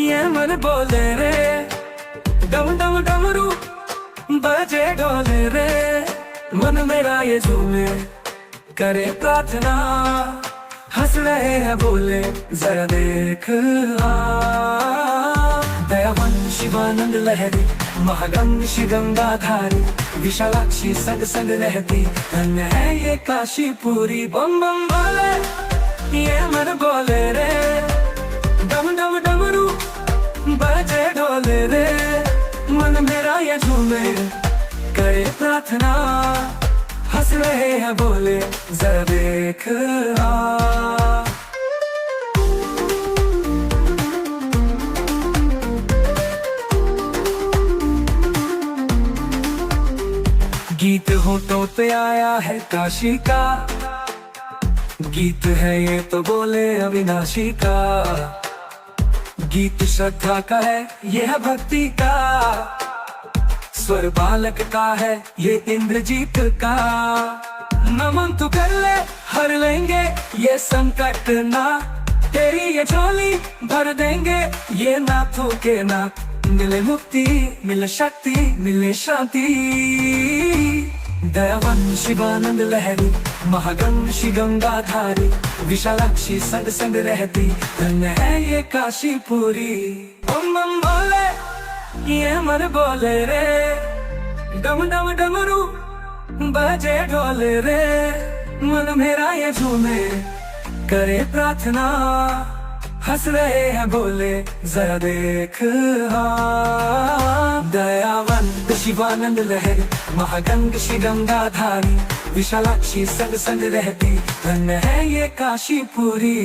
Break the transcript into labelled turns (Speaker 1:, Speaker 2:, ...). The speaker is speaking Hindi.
Speaker 1: ये मन बोले रे, डम डम डमरू बजे डोले रे, मन मेरा ये झूमे करे प्रार्थना, हंस रहे हैं बोले जरा देख आ। दयावन शिवानंद लहरी, महागंग गंगाधारी, विशालाक्षी संग संग रहती, धन्य है ये काशी पूरी। बम बम बोले ये मन बोले रे, डम डम डमरू बजे डोले रे, मन मेरा ये झूमे करे प्रार्थना, हंस रहे हैं बोले जरा देख आ। गीत होठों पे आया है काशी का, गीत है ये तो बोले अविनाशी का, गीत श्रद्धा का है ये है भक्ति का, स्वर बालक का है ये इंद्रजीत का। नमन तू कर ले हर लेंगे ये संकट ना, तेरी ये झोली भर देंगे ये नाथों के नाथ। मिले मुक्ति मिले शक्ति मिले शांति, दयावन शिवानंद लहरी, महागंग गंगाधारी, विशालाक्षी संग संग रहती, धन्य है ये काशी पूरी। ओम बम बोले ये मन बोले रे, डम डम डमरू बजे डोले रे, मन मेरा ये झूमे करे प्रार्थना, हंस रहे हैं बोले जरा देख आ। दयावंत शिवानंद लहरी, महागंग गंगाधारी, विशालाक्षी संग संग रहती, धन्य है ये काशी पूरी।